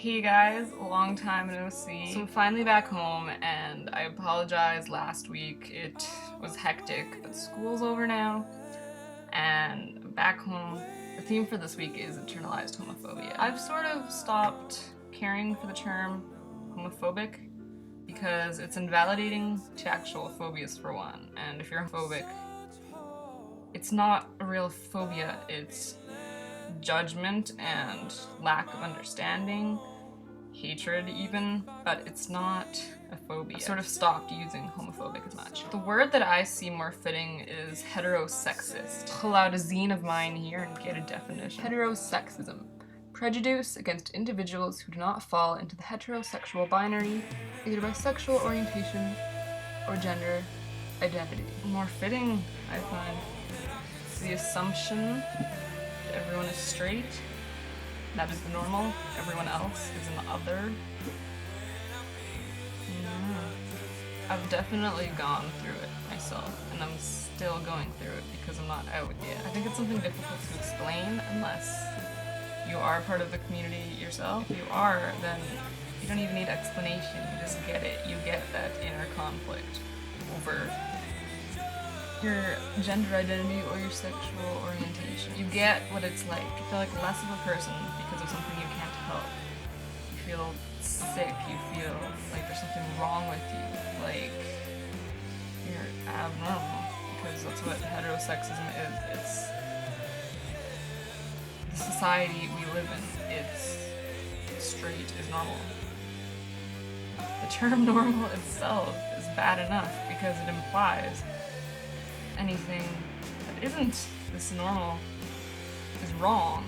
Hey guys, long time no see. So I'm finally back home and I apologize last week. It was hectic, but school's over now and I'm back home. The theme for this week is internalized homophobia. I've sort of stopped caring for the term homophobic because it's invalidating to actual phobias for one. And if you're homophobic, it's not a real phobia, it's judgment and lack of understanding, hatred even, but it's not a phobia. I sort of stopped using homophobic as much. The word that I see more fitting is heterosexist. Pull out a zine of mine here and get a definition. Heterosexism. Prejudice against individuals who do not fall into the heterosexual binary, either by sexual orientation or gender identity. More fitting, I find. It's the assumption that everyone is straight, that is the normal, everyone else is an other. I've definitely gone through it myself, and I'm still going through it because I'm not out yet. I think it's something difficult to explain unless you are part of the community yourself. If you are, then you don't even need explanation, you just get it. You get that inner conflict over your gender identity or your sexual orientation. You get what it's like. You feel like less of a person because of something you can't help. You feel sick, you feel like there's something wrong with you, like you're abnormal, because that's what heterosexism is. It's the society we live in. It's straight is normal. The term normal itself is bad enough because it implies anything that isn't this normal is wrong.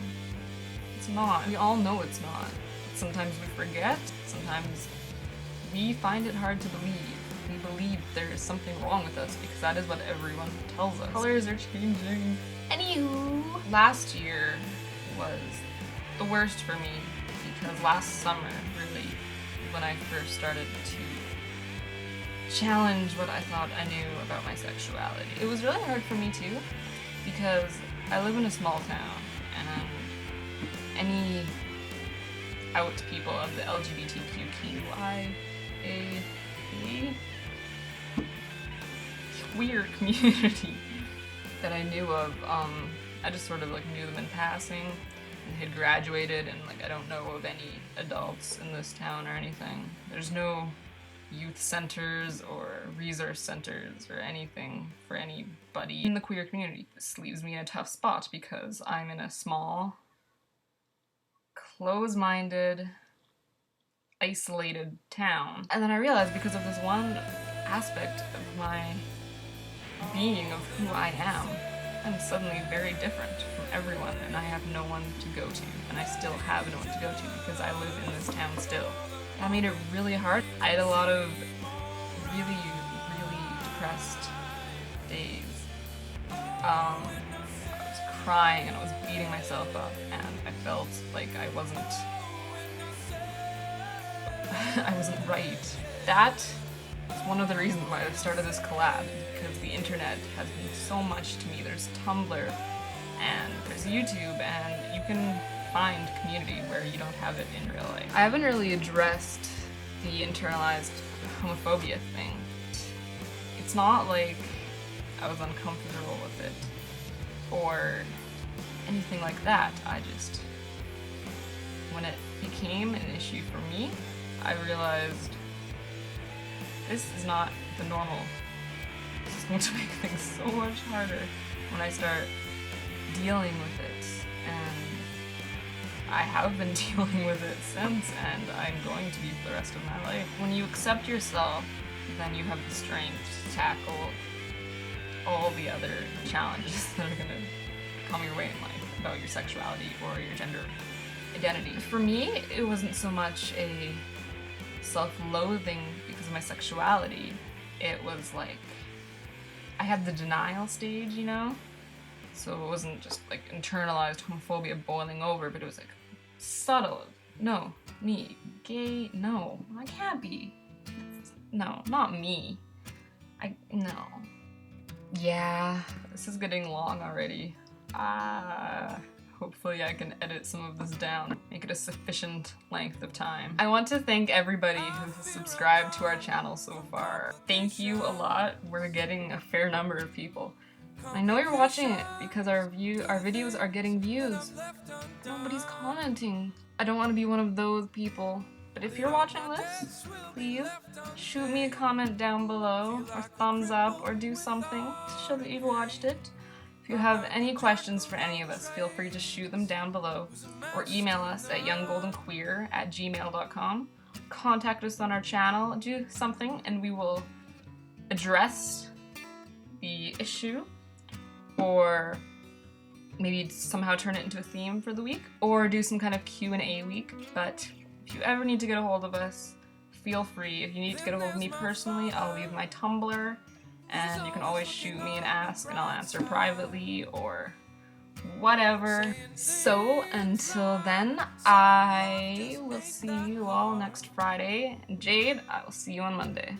It's not. We all know it's not. Sometimes we forget, sometimes we find it hard to believe. We believe there is something wrong with us because that is what everyone tells us. Colors are changing. Anywho, last year was the worst for me because last summer, really, when I first started to challenge what I thought I knew about my sexuality. It was really hard for me too, because I live in a small town, and any out people of the LGBTQIA queer community that I knew of, I just sort of like knew them in passing and had graduated, and like I don't know of any adults in this town or anything. There's no youth centers or resource centers or anything for anybody in the queer community. This leaves me in a tough spot because I'm in a small, close-minded, isolated town. And then I realized because of this one aspect of my being, of who I am, I'm suddenly very different from everyone, and I have no one to go to, and I still have no one to go to because I live in this town still. That made it really hard. I had a lot of really, really depressed days. I was crying and I was beating myself up, and I felt like I wasn't right. That is one of the reasons why I started this collab, because the internet has been so much to me. There's Tumblr and there's YouTube, and you can find community where you don't have it in real life. I haven't really addressed the internalized homophobia thing. It's not like I was uncomfortable with it or anything like that. When it became an issue for me, I realized this is not the normal. This is going to make things so much harder when I start dealing with it, and I have been dealing with it since, and I'm going to be for the rest of my life. When you accept yourself, then you have the strength to tackle all the other challenges that are going to come your way in life about your sexuality or your gender identity. For me, it wasn't so much a self-loathing because of my sexuality. It was like I had the denial stage, you know? So it wasn't just like internalized homophobia boiling over, but it was like subtle. No, me. Gay? No, I can't be. No, not me. No. Yeah, this is getting long already. hopefully I can edit some of this down, make it a sufficient length of time. I want to thank everybody who has subscribed to our channel so far. Thank you a lot. We're getting a fair number of people. I know you're watching it because our videos are getting views. Nobody's commenting. I don't want to be one of those people. But if you're watching this, please shoot me a comment down below, or thumbs up, or do something to show that you've watched it. If you have any questions for any of us, feel free to shoot them down below, or email us at younggoldenqueer@gmail.com. Contact us on our channel, do something, and we will address the issue, or maybe somehow turn it into a theme for the week, or do some kind of Q&A week. But if you ever need to get a hold of us, feel free. If you need to get a hold of me personally, I'll leave my Tumblr, and you can always shoot me and ask, and I'll answer privately or whatever. So until then, I will see you all next Friday. And Jade, I will see you on Monday.